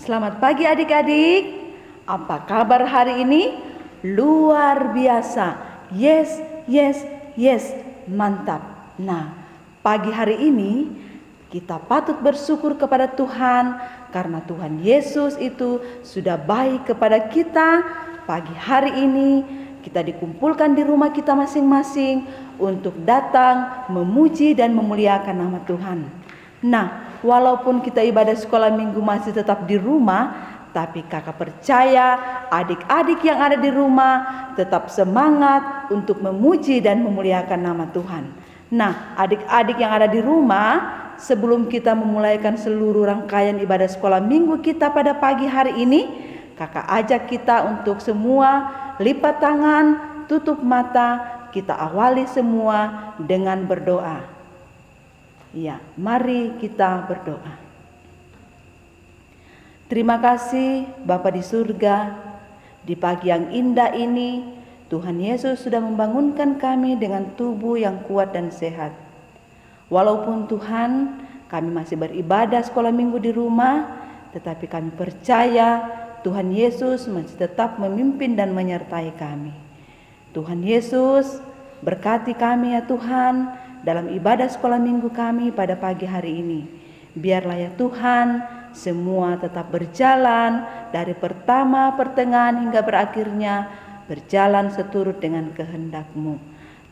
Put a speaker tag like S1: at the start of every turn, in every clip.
S1: Selamat pagi adik-adik. Apa kabar hari ini? Luar biasa. Yes, yes, yes. Mantap. Nah, pagi hari ini kita patut bersyukur kepada Tuhan karena Tuhan Yesus itu sudah baik kepada kita. Pagi hari ini kita dikumpulkan di rumah kita masing-masing untuk datang memuji dan memuliakan nama Tuhan. Nah, walaupun kita ibadah sekolah minggu masih tetap di rumah, tapi kakak percaya adik-adik yang ada di rumah tetap semangat untuk memuji dan memuliakan nama Tuhan. Nah, adik-adik yang ada di rumah, sebelum kita memulaikan seluruh rangkaian ibadah sekolah minggu kita pada pagi hari ini, kakak ajak kita untuk semua lipat tangan, tutup mata, kita awali semua dengan berdoa. Ya, mari kita berdoa. Terima kasih Bapa di surga, di pagi yang indah ini Tuhan Yesus sudah membangunkan kami dengan tubuh yang kuat dan sehat. Walaupun Tuhan kami masih beribadah sekolah minggu di rumah, tetapi kami percaya Tuhan Yesus masih tetap memimpin dan menyertai kami. Tuhan Yesus berkati kami ya Tuhan dalam ibadah sekolah minggu kami pada pagi hari ini. Biarlah ya Tuhan semua tetap berjalan dari pertama, pertengahan hingga berakhirnya berjalan seturut dengan kehendak-Mu.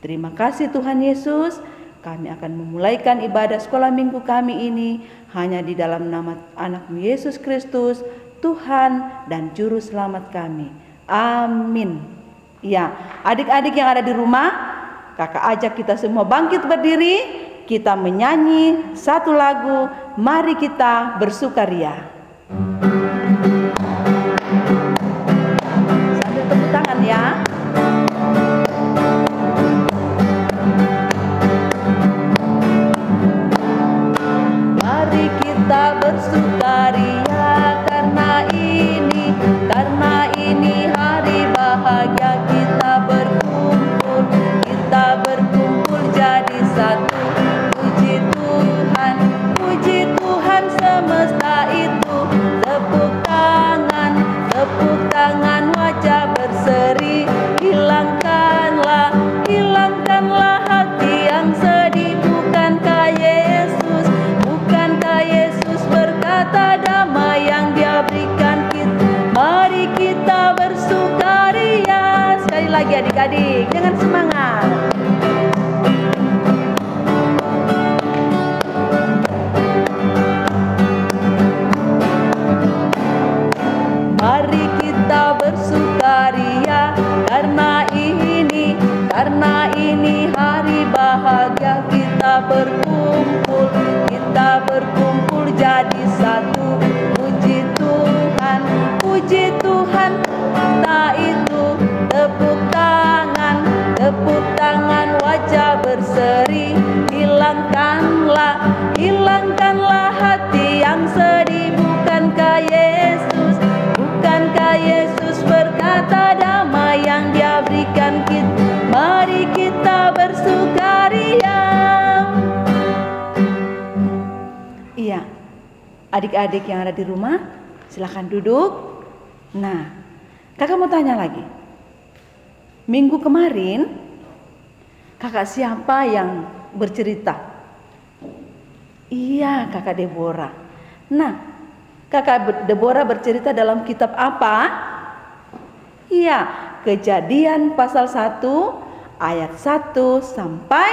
S1: Terima kasih Tuhan Yesus. Kami akan memulaikan ibadah sekolah minggu kami ini hanya di dalam nama anak-Mu Yesus Kristus, Tuhan dan Juru Selamat kami. Amin. Ya, adik-adik yang ada di rumah, kakak ajak kita semua bangkit berdiri, kita menyanyi satu lagu, mari kita bersukaria. Sambil tepuk tangan ya. Mari kita bersukaria karena ini hari bahagia kita berkumpul jadi satu. Puji Tuhan semesta itu. Tepuk tangan wajah berseri. Hilangkanlah hati yang sedih. Bukankah Yesus berkata damai yang Dia berikan kita. Mari kita bersukaria. Sekali lagi adik-adik, dengan semangat. Mari kita bersukaria karena ini hari bahagia kita berkumpul jadi satu. Puji Tuhan tak itu. Tepuk tangan wajah berseri. Hilangkanlah hati yang sedih. Bukankah Yesus berkata damai yang Dia berikan kita. Mari kita bersukaria. Iya, adik-adik yang ada di rumah, silakan duduk. Nah, kakak mau tanya lagi. Minggu kemarin, kakak siapa yang bercerita? Iya, kakak Deborah. Nah, kakak Deborah bercerita dalam kitab apa? Iya, Kejadian pasal 1 ayat 1 sampai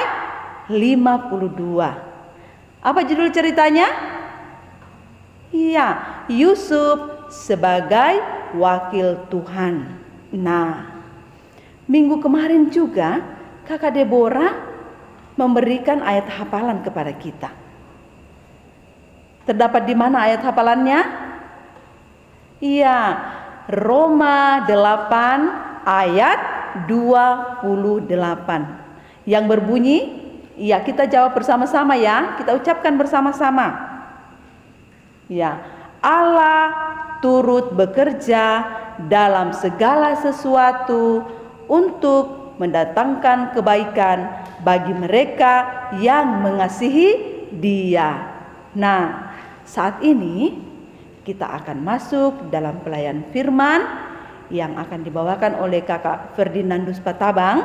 S1: 52. Apa judul ceritanya? Iya, Yusuf sebagai wakil Tuhan. Nah, minggu kemarin juga kakak Deborah memberikan ayat hafalan kepada kita. Terdapat di mana ayat hafalannya? Iya, Roma 8 ayat 28 yang berbunyi, ya kita jawab bersama-sama ya, kita ucapkan bersama-sama. Ya, Allah turut bekerja dalam segala sesuatu untuk mendatangkan kebaikan bagi mereka yang mengasihi Dia. Nah, saat ini kita akan masuk dalam pelayan firman yang akan dibawakan oleh Kakak Ferdinandus Patabang.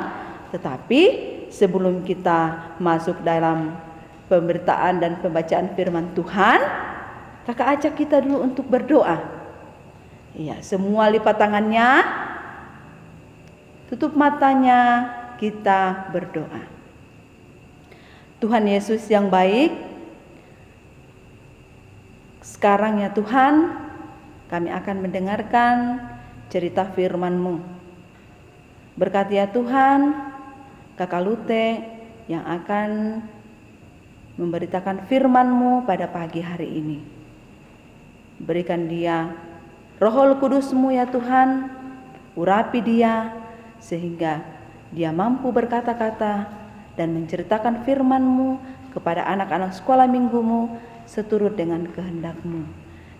S1: Tetapi sebelum kita masuk dalam pemberitaan dan pembacaan firman Tuhan, Kakak ajak kita dulu untuk berdoa. Iya, semua lipat tangannya, tutup matanya, kita berdoa. Tuhan Yesus yang baik, sekarang ya Tuhan, kami akan mendengarkan cerita firman-Mu. Berkati ya Tuhan, Kakak Lute yang akan memberitakan firman-Mu pada pagi hari ini. Berikan dia Roh Kudus-Mu ya Tuhan, urapi dia sehingga dia mampu berkata-kata dan menceritakan firman-Mu kepada anak-anak sekolah minggu-Mu seturut dengan kehendak-Mu.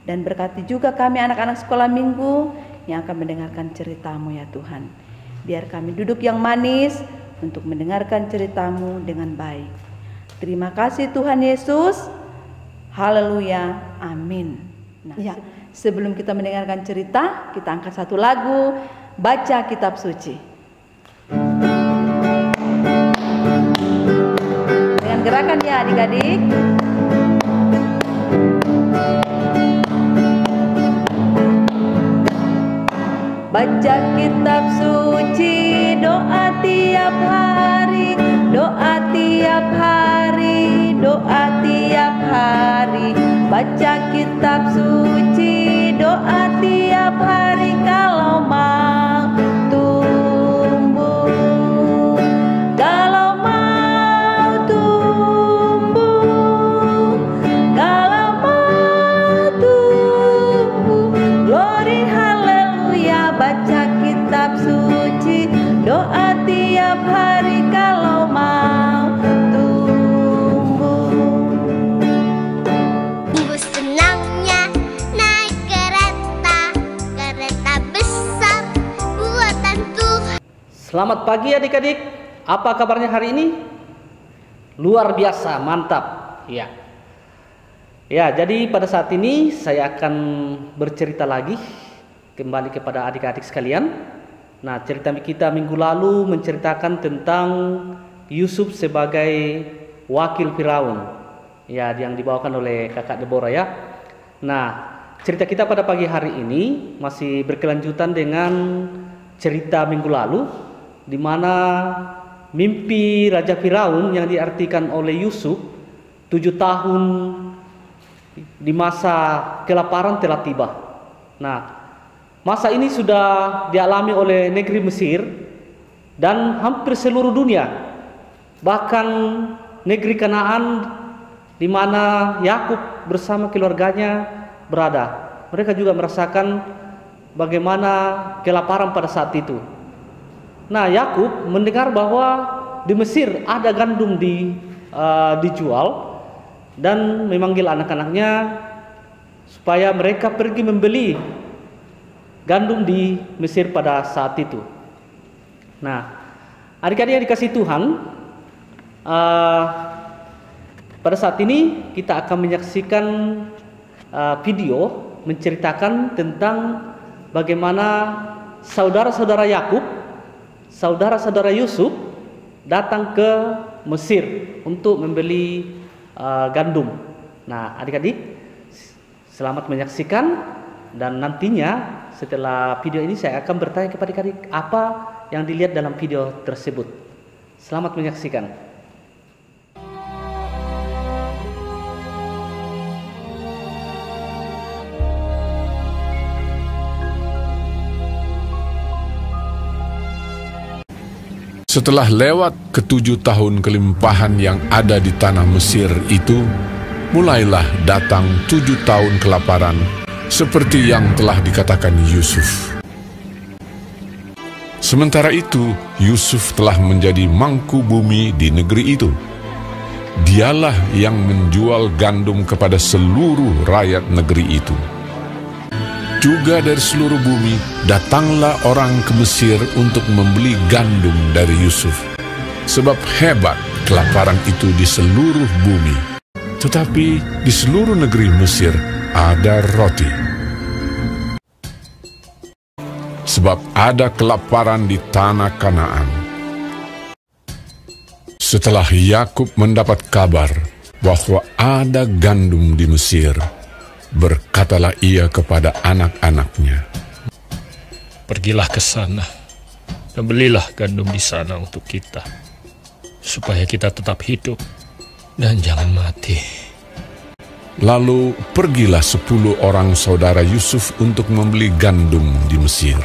S1: Dan berkati juga kami anak-anak sekolah minggu yang akan mendengarkan cerita-Mu ya Tuhan. Biar kami duduk yang manis untuk mendengarkan cerita-Mu dengan baik. Terima kasih Tuhan Yesus. Haleluya. Amin. Nah, ya, sebelum kita mendengarkan cerita, kita angkat satu lagu, baca kitab suci. Dengan gerakan ya adik-adik. Baca kitab suci, doa tiap hari, doa tiap hari, doa tiap hari. Baca kitab suci, doa tiap hari kalau mau tumbuh, kalau mau tumbuh, kalau mau tumbuh. Glory haleluya, baca kitab suci, doa tiap hari kalau mau tumbuh.
S2: Ibu senangnya naik kereta, kereta besar buatan Tuhan.
S3: Selamat pagi adik-adik. Apa kabarnya hari ini? Luar biasa, mantap. Ya. Ya, jadi pada saat ini saya akan bercerita lagi kembali kepada adik-adik sekalian. Nah, cerita kita minggu lalu menceritakan tentang Yusuf sebagai wakil Firaun. Ya, yang dibawakan oleh Kakak Deborah ya. Nah, cerita kita pada pagi hari ini masih berkelanjutan dengan cerita minggu lalu, di mana mimpi Raja Firaun yang diartikan oleh Yusuf 7 tahun di masa kelaparan telah tiba. Nah, masa ini sudah dialami oleh negeri Mesir dan hampir seluruh dunia, bahkan negeri Kanaan di mana Yakub bersama keluarganya berada. Mereka juga merasakan bagaimana kelaparan pada saat itu. Nah, Yakub mendengar bahwa di Mesir ada gandum dijual dan memanggil anak-anaknya supaya mereka pergi membeli gandum di Mesir pada saat itu. Nah, adik-adik yang dikasih Tuhan, pada saat ini kita akan menyaksikan video menceritakan tentang bagaimana saudara-saudara Yakub, saudara-saudara Yusuf datang ke Mesir untuk membeli gandum. Nah, adik-adik selamat menyaksikan, dan nantinya setelah video ini saya akan bertanya kepada adik-adik apa yang dilihat dalam video tersebut. Selamat menyaksikan.
S4: Setelah lewat ke-7 tahun kelimpahan yang ada di tanah Mesir itu, mulailah datang 7 tahun kelaparan, seperti yang telah dikatakan Yusuf. Sementara itu, Yusuf telah menjadi mangku bumi di negeri itu. Dialah yang menjual gandum kepada seluruh rakyat negeri itu. Juga dari seluruh bumi datanglah orang ke Mesir untuk membeli gandum dari Yusuf, sebab hebat kelaparan itu di seluruh bumi. Tetapi di seluruh negeri Mesir ada roti. Sebab ada kelaparan di tanah Kanaan. Setelah Yakub mendapat kabar bahwa ada gandum di Mesir, berkatalah ia kepada anak-anaknya,
S5: "Pergilah ke sana dan belilah gandum di sana untuk kita, supaya kita tetap hidup dan jangan mati."
S4: Lalu pergilah 10 orang saudara Yusuf untuk membeli gandum di Mesir.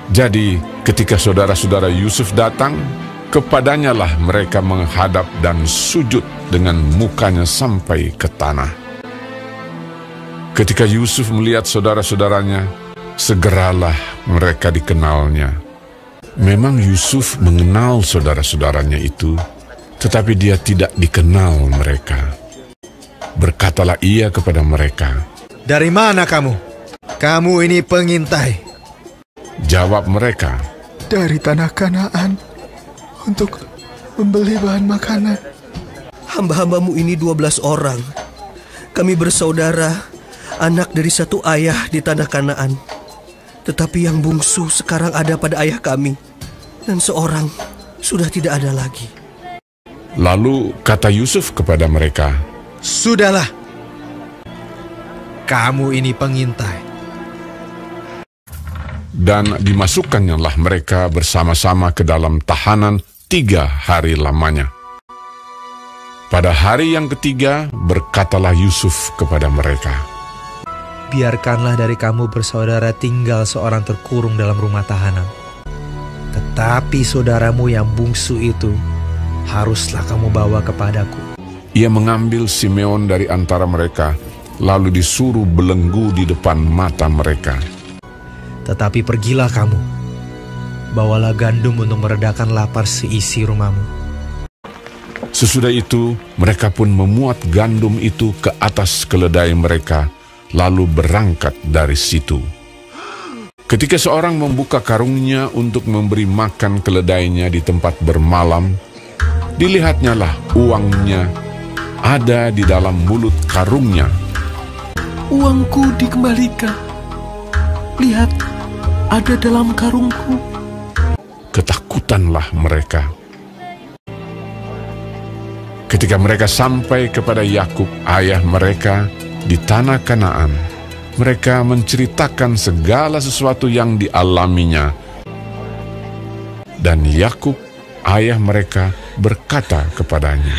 S4: Jadi ketika saudara-saudara Yusuf datang, kepadanya lah mereka menghadap dan sujud dengan mukanya sampai ke tanah. Ketika Yusuf melihat saudara-saudaranya, segeralah mereka dikenalnya. Memang Yusuf mengenal saudara-saudaranya itu, tetapi dia tidak dikenal mereka. Berkatalah ia kepada mereka,
S6: "Dari mana kamu? Kamu ini pengintai."
S4: Jawab mereka,
S7: "Dari tanah Kanaan untuk membeli bahan makanan."
S8: "Hamba-hambamu ini 12 orang. Kami bersaudara, anak dari satu ayah di tanah Kanaan. Tetapi yang bungsu sekarang ada pada ayah kami, dan seorang sudah tidak ada lagi."
S4: Lalu kata Yusuf kepada mereka,
S6: "Sudahlah, kamu ini pengintai."
S4: Dan dimasukkannya mereka bersama-sama ke dalam tahanan 3 hari lamanya. Pada hari yang ketiga berkatalah Yusuf kepada mereka,
S6: "Biarkanlah dari kamu bersaudara tinggal seorang terkurung dalam rumah tahanan. Tetapi saudaramu yang bungsu itu haruslah kamu bawa kepadaku."
S4: Ia mengambil Simeon dari antara mereka, lalu disuruh belenggu di depan mata mereka.
S6: "Tetapi pergilah kamu, bawalah gandum untuk meredakan lapar seisi rumahmu."
S4: Sesudah itu, mereka pun memuat gandum itu ke atas keledai mereka, lalu berangkat dari situ. Ketika seorang membuka karungnya untuk memberi makan keledainya di tempat bermalam, dilihatnyalah uangnya ada di dalam mulut karungnya.
S7: "Uangku dikembalikan. Lihat, ada dalam karungku."
S4: Ketakutanlah mereka. Ketika mereka sampai kepada Yakub, ayah mereka, di tanah Kanaan, mereka menceritakan segala sesuatu yang dialaminya. Dan Yakub, ayah mereka, berkata kepadanya,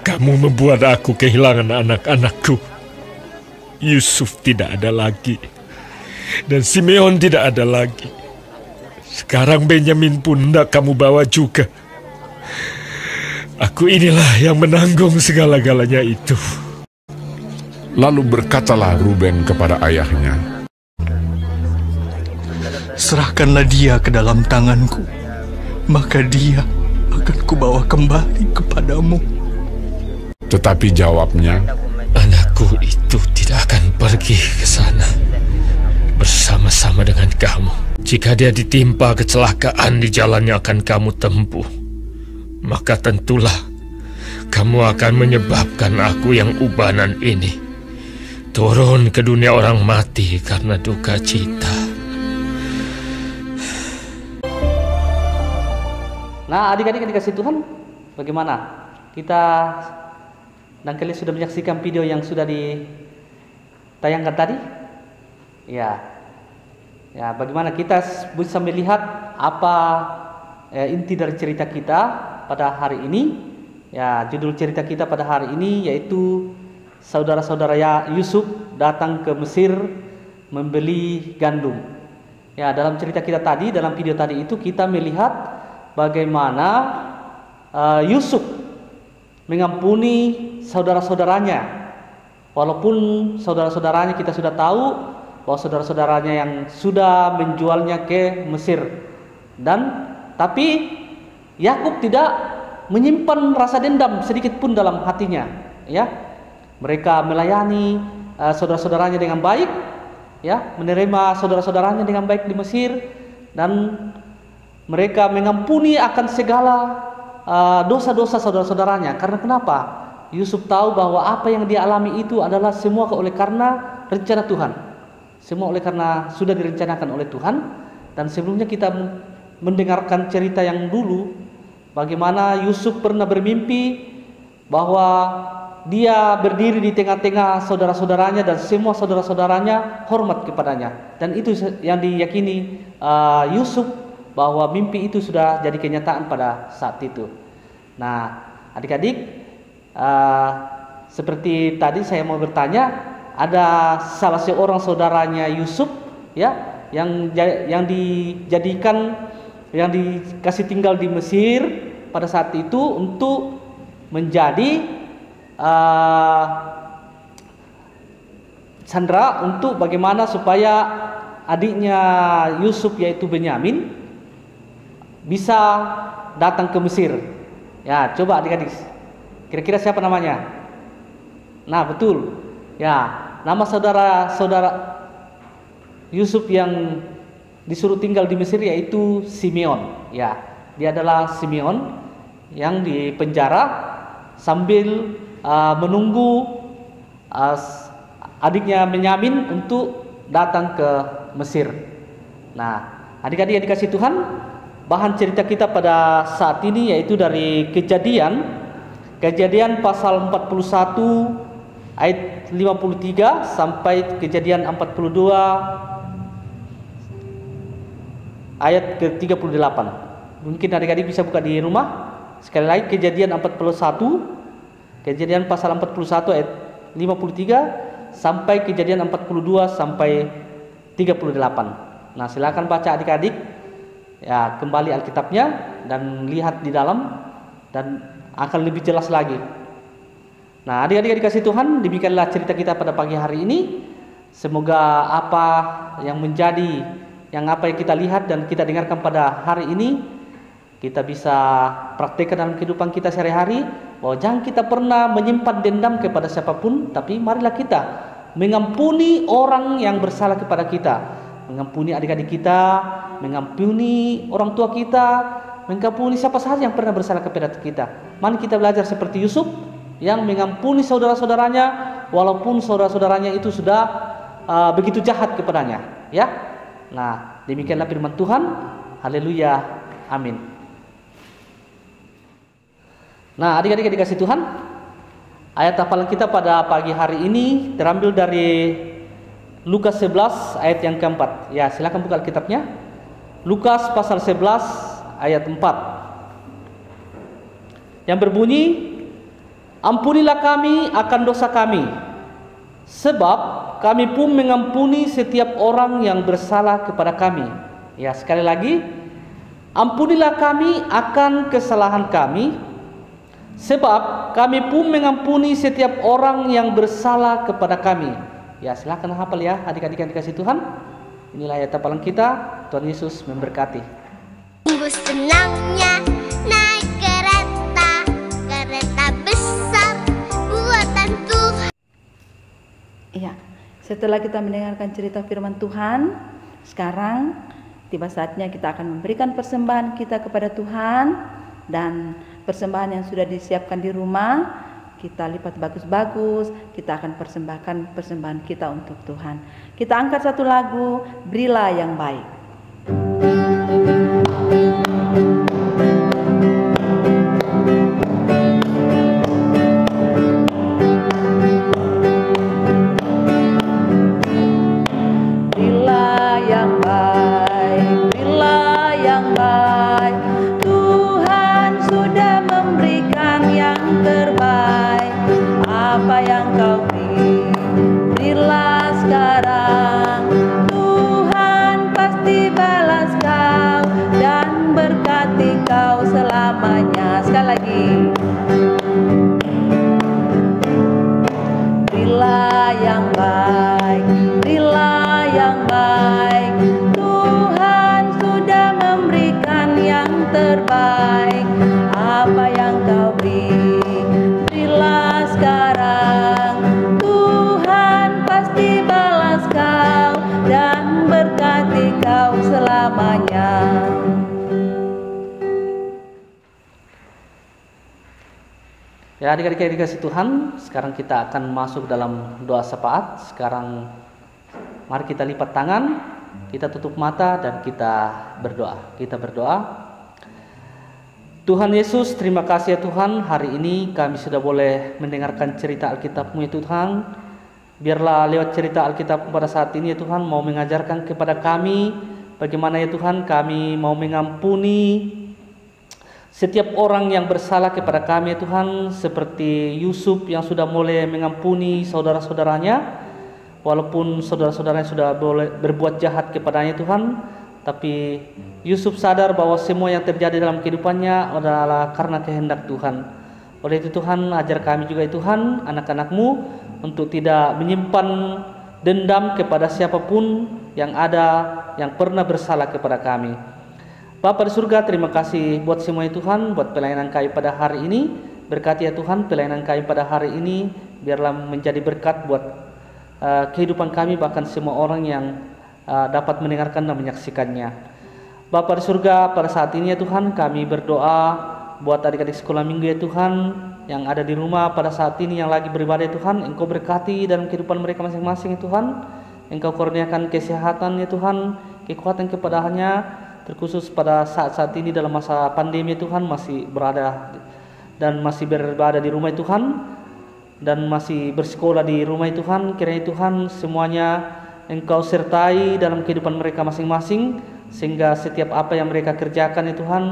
S5: "Kamu membuat aku kehilangan anak-anakku. Yusuf tidak ada lagi, dan Simeon tidak ada lagi. Sekarang Benyamin pun hendak kamu bawa juga. Aku inilah yang menanggung segala-galanya itu."
S4: Lalu berkatalah Ruben kepada ayahnya,
S7: "Serahkanlah dia ke dalam tanganku, maka dia akan kubawa kembali kepadamu."
S4: Tetapi jawabnya,
S5: "Anakku itu tidak akan pergi ke sana bersama-sama dengan kamu. Jika dia ditimpa kecelakaan di jalan yang akan kamu tempuh, maka tentulah kamu akan menyebabkan aku yang ubanan ini turun ke dunia orang mati karena duka cita."
S3: Nah, adik-adik yang dikasih Tuhan, bagaimana? Kita dan kalian sudah menyaksikan video yang sudah ditayangkan tadi? Ya, bagaimana kita bisa melihat apa inti dari cerita kita pada hari ini? Ya, judul cerita kita pada hari ini yaitu saudara-saudara Yusuf datang ke Mesir membeli gandum. Ya, dalam cerita kita tadi, dalam video tadi itu kita melihat bagaimana Yusuf mengampuni saudara-saudaranya. Walaupun saudara-saudaranya kita sudah tahu bahwa saudara-saudaranya yang sudah menjualnya ke Mesir. Tapi Yakub tidak menyimpan rasa dendam sedikit pun dalam hatinya, ya. Mereka melayani saudara-saudaranya dengan baik, ya, menerima saudara-saudaranya dengan baik di Mesir, dan mereka mengampuni akan segala dosa-dosa saudara-saudaranya. Karena kenapa? Yusuf tahu bahwa apa yang dia alami itu adalah semua oleh karena rencana Tuhan. Semua oleh karena sudah direncanakan oleh Tuhan. Dan sebelumnya kita mendengarkan cerita yang dulu, bagaimana Yusuf pernah bermimpi bahwa dia berdiri di tengah-tengah saudara-saudaranya dan semua saudara-saudaranya hormat kepadanya. Dan itu yang diyakini Yusuf, bahwa mimpi itu sudah jadi kenyataan pada saat itu. Nah, adik-adik, seperti tadi saya mau bertanya, ada salah seorang saudaranya Yusuf, ya, yang dikasih tinggal di Mesir pada saat itu untuk menjadi sandera untuk bagaimana supaya adiknya Yusuf yaitu Benyamin bisa datang ke Mesir. Ya, coba adik-adik, kira-kira siapa namanya? Nah, betul. Ya, nama saudara Yusuf yang disuruh tinggal di Mesir yaitu Simeon. Ya, dia adalah Simeon yang dipenjara sambil menunggu adiknya Benyamin untuk datang ke Mesir. Nah, adik-adik yang dikasih Tuhan, bahan cerita kita pada saat ini yaitu dari Kejadian pasal 41 ayat 53 sampai Kejadian 42 ayat ke-38. Mungkin adik-adik bisa buka di rumah. Sekali lagi, Kejadian 41, Kejadian pasal 41 ayat 53 sampai Kejadian 42 sampai 38. Nah, silakan baca adik-adik. Ya, kembali Alkitabnya dan lihat di dalam dan akan lebih jelas lagi. Nah, adik-adik dikasih Tuhan, demikianlah cerita kita pada pagi hari ini. Semoga apa yang kita lihat dan kita dengarkan pada hari ini, kita bisa praktekkan dalam kehidupan kita sehari-hari, bahwa jangan kita pernah menyimpan dendam kepada siapapun, tapi marilah kita mengampuni orang yang bersalah kepada kita, mengampuni adik-adik kita, mengampuni orang tua kita, mengampuni siapa saja yang pernah bersalah kepada kita. Mari kita belajar seperti Yusuf yang mengampuni saudara-saudaranya walaupun saudara-saudaranya itu sudah begitu jahat kepadanya, ya. Nah, demikianlah firman Tuhan. Haleluya. Amin. Nah, adik-adik yang dikasih Tuhan, ayat hafalan kita pada pagi hari ini terambil dari Lukas 11 ayat yang keempat. Ya, silakan buka Alkitabnya. Lukas pasal 11 ayat 4. Yang berbunyi, ampunilah kami akan dosa kami, sebab kami pun mengampuni setiap orang yang bersalah kepada kami. Ya, sekali lagi, ampunilah kami akan kesalahan kami, sebab kami pun mengampuni setiap orang yang bersalah kepada kami. Ya, silakan hafal ya adik-adik yang dikasih Tuhan. Inilah ayat hafalan kita. Tuhan Yesus memberkati.
S2: Sungguh senangnya naik kereta besar buatan Tuhan.
S1: Iya, setelah kita mendengarkan cerita firman Tuhan, sekarang tiba saatnya kita akan memberikan persembahan kita kepada Tuhan. Dan persembahan yang sudah disiapkan di rumah kita lipat bagus-bagus, kita akan persembahkan persembahan kita untuk Tuhan. Kita angkat satu lagu, Berilah yang Baik. Berilah yang baik, berilah yang baik, Tuhan sudah memberikan yang terbaik. Apa yang kau beri, berilah sekarang, Tuhan pasti balas kau dan berkati kau selamanya. Sekali lagi, berilah yang baik, berilah yang baik, Tuhan sudah memberikan yang terbaik. Apa yang kau beri, berilah sekarang, Tuhan pasti balas kau dan berkati kau selamanya.
S3: Ya, Ya, adik-adik dikasih Tuhan, sekarang kita akan masuk dalam doa syafaat. Sekarang mari kita lipat tangan, kita tutup mata dan kita berdoa. Kita berdoa. Tuhan Yesus, terima kasih ya Tuhan, hari ini kami sudah boleh mendengarkan cerita Alkitab-Mu ya Tuhan. Biarlah lewat cerita Alkitab pada saat ini ya Tuhan mau mengajarkan kepada kami bagaimana ya Tuhan kami mau mengampuni setiap orang yang bersalah kepada kami ya Tuhan, seperti Yusuf yang sudah mulai mengampuni saudara-saudaranya walaupun saudara-saudaranya sudah boleh berbuat jahat kepadanya Tuhan, tapi Yusuf sadar bahwa semua yang terjadi dalam kehidupannya adalah karena kehendak Tuhan. Oleh itu Tuhan, ajar kami juga ya Tuhan, anak-anak-Mu untuk tidak menyimpan dendam kepada siapapun yang ada yang pernah bersalah kepada kami. Bapa di surga, terima kasih buat semua ya Tuhan, buat pelayanan kami pada hari ini. Berkati ya Tuhan pelayanan kami pada hari ini, biarlah menjadi berkat buat kehidupan kami, bahkan semua orang yang dapat mendengarkan dan menyaksikannya. Bapa di surga, pada saat ini ya Tuhan kami berdoa buat adik-adik sekolah minggu ya Tuhan yang ada di rumah pada saat ini yang lagi beribadah ya Tuhan. Engkau berkati dalam kehidupan mereka masing-masing ya Tuhan. Engkau kurniakan kesehatan ya Tuhan, kekuatan kepadanya, terkhusus pada saat-saat ini dalam masa pandemi ya Tuhan masih berada dan masih beribadah di rumah ya Tuhan dan masih bersekolah di rumah ya Tuhan. Kiranya Tuhan semuanya Engkau sertai dalam kehidupan mereka masing-masing, sehingga setiap apa yang mereka kerjakan ya Tuhan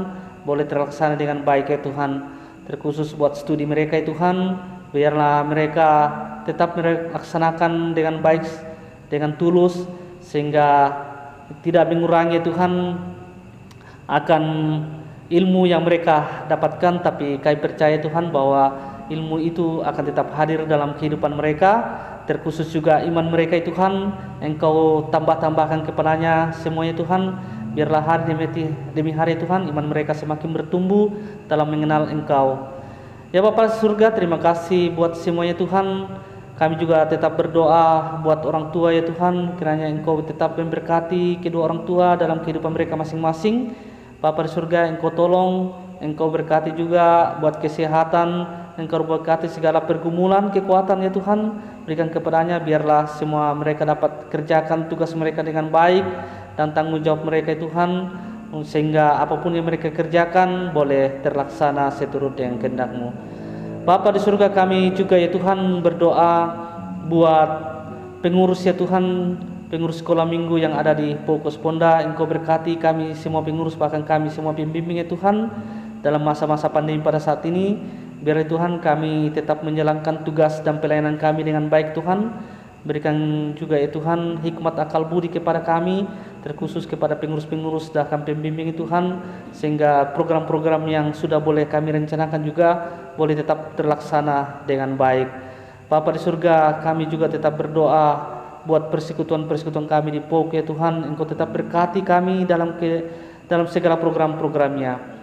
S3: boleh terlaksana dengan baik ya Tuhan. Terkhusus buat studi mereka ya Tuhan, biarlah mereka tetap melaksanakan dengan baik, dengan tulus, sehingga tidak mengurangi ya Tuhan akan ilmu yang mereka dapatkan, tapi kami percaya Tuhan bahwa ilmu itu akan tetap hadir dalam kehidupan mereka. Terkhusus juga iman mereka ya Tuhan, Engkau tambah-tambahkan kepadanya semuanya Tuhan. Biarlah hari demi hari Tuhan iman mereka semakin bertumbuh dalam mengenal Engkau. Ya Bapa surga, terima kasih buat semuanya Tuhan. Kami juga tetap berdoa buat orang tua ya Tuhan, kiranya Engkau tetap memberkati kedua orang tua dalam kehidupan mereka masing-masing. Bapa di surga, Engkau tolong, Engkau berkati juga buat kesehatan, Engkau berkati segala pergumulan, kekuatan ya Tuhan, berikan kepadanya, biarlah semua mereka dapat kerjakan tugas mereka dengan baik dan tanggung jawab mereka ya Tuhan, sehingga apapun yang mereka kerjakan boleh terlaksana seturut dengan kehendak-Mu. Bapa di surga, kami juga ya Tuhan berdoa buat pengurus ya Tuhan, pengurus sekolah minggu yang ada di Pokos Ponda. Engkau berkati kami semua pengurus, bahkan kami semua pembimbing ya Tuhan dalam masa-masa pandemi pada saat ini. Biar Tuhan kami tetap menjalankan tugas dan pelayanan kami dengan baik Tuhan. Berikan juga ya Tuhan hikmat akal budi kepada kami, terkhusus kepada pengurus-pengurus dan pembimbing Tuhan, sehingga program-program yang sudah boleh kami rencanakan juga boleh tetap terlaksana dengan baik. Bapa di surga, kami juga tetap berdoa buat persekutuan-persekutuan kami di Pok ya Tuhan. Engkau tetap berkati kami dalam segala program-programnya.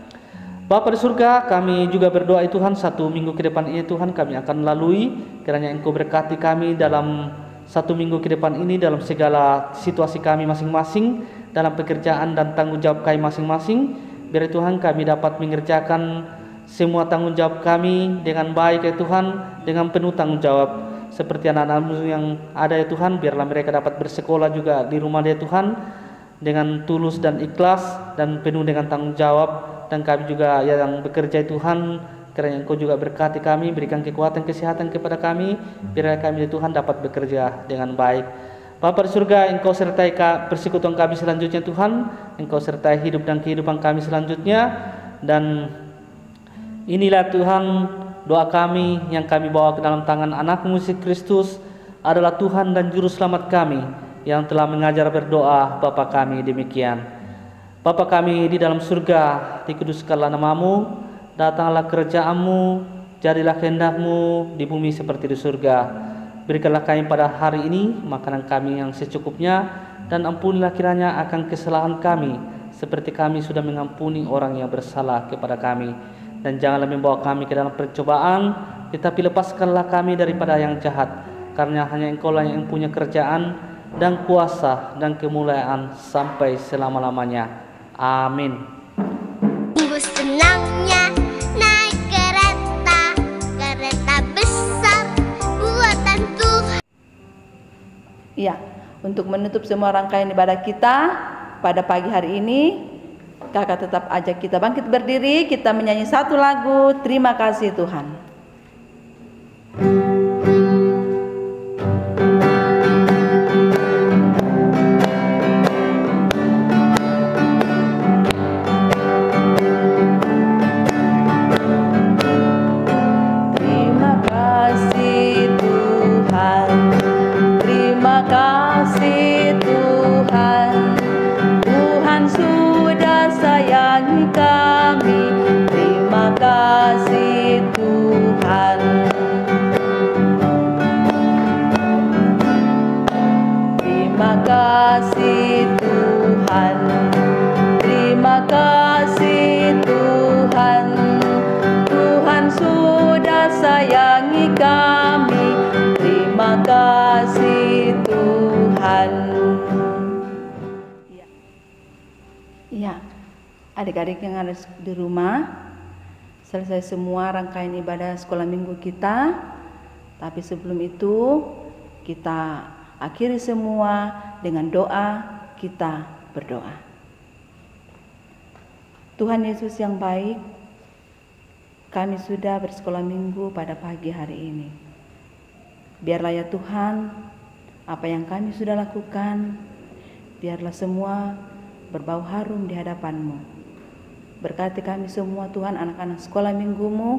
S3: Bapa di surga, kami juga berdoa ya Tuhan, 1 minggu ke depan ini Tuhan kami akan lalui, kiranya Engkau berkati kami dalam 1 minggu ke depan ini dalam segala situasi kami masing-masing, dalam pekerjaan dan tanggung jawab kami masing-masing. Biar Tuhan kami dapat mengerjakan semua tanggung jawab kami dengan baik ya Tuhan, dengan penuh tanggung jawab. Seperti anak-anak-Mu yang ada ya Tuhan, biarlah mereka dapat bersekolah juga di rumah ya Tuhan dengan tulus dan ikhlas dan penuh dengan tanggung jawab. Dan kami juga yang bekerja Tuhan, kiranya Engkau juga berkati kami, berikan kekuatan kesehatan kepada kami, biar kami Tuhan dapat bekerja dengan baik. Bapa di surga, Engkau sertai persekutuan kami selanjutnya Tuhan, Engkau sertai hidup dan kehidupan kami selanjutnya. Dan inilah Tuhan doa kami yang kami bawa ke dalam tangan anak-Mu Yesus Kristus, adalah Tuhan dan Juru Selamat kami yang telah mengajar berdoa Bapa kami demikian. Bapa kami di dalam surga, dikuduskanlah nama-Mu, datanglah kerajaan-Mu, jadilah kehendak-Mu di bumi seperti di surga. Berikanlah kami pada hari ini makanan kami yang secukupnya, dan ampunilah kiranya akan kesalahan kami, seperti kami sudah mengampuni orang yang bersalah kepada kami. Dan janganlah membawa kami ke dalam percobaan, tetapi lepaskanlah kami daripada yang jahat, karena hanya Engkau-lah yang punya kerajaan dan kuasa dan kemuliaan sampai selama-lamanya. Amin.
S2: Sungguh senangnya naik kereta
S1: Ya, untuk menutup semua rangkaian ibadah kita pada pagi hari ini, kakak tetap ajak kita bangkit berdiri, kita menyanyi satu lagu, Terima Kasih Tuhan. Sayangi kami, terima kasih Tuhan. Ya, adik-adik yang ada di rumah, selesai semua rangkaian ibadah sekolah minggu kita. Tapi sebelum itu, kita akhiri semua dengan doa. Kita berdoa. Tuhan Yesus yang baik, kami sudah bersekolah minggu pada pagi hari ini. Biarlah ya Tuhan, apa yang kami sudah lakukan, biarlah semua berbau harum di hadapan-Mu. Berkati kami semua Tuhan, anak-anak sekolah minggu-Mu,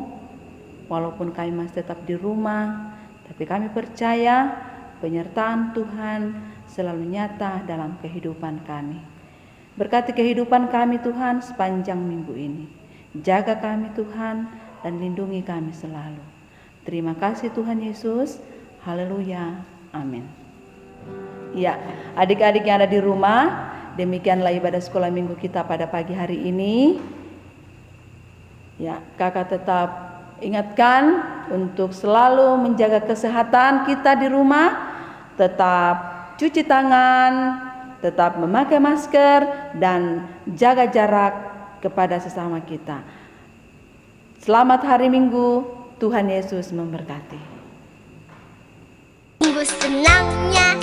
S1: walaupun kami masih tetap di rumah, tapi kami percaya penyertaan Tuhan selalu nyata dalam kehidupan kami. Berkati kehidupan kami Tuhan sepanjang minggu ini. Jaga kami Tuhan dan lindungi kami selalu. Terima kasih Tuhan Yesus. Haleluya. Amin. Ya, adik-adik yang ada di rumah, demikianlah ibadah sekolah minggu kita pada pagi hari ini. Ya, kakak tetap ingatkan untuk selalu menjaga kesehatan kita di rumah, tetap cuci tangan, tetap memakai masker, dan jaga jarak kepada sesama kita. Selamat hari Minggu, Tuhan Yesus memberkati.
S2: Sungguh senangnya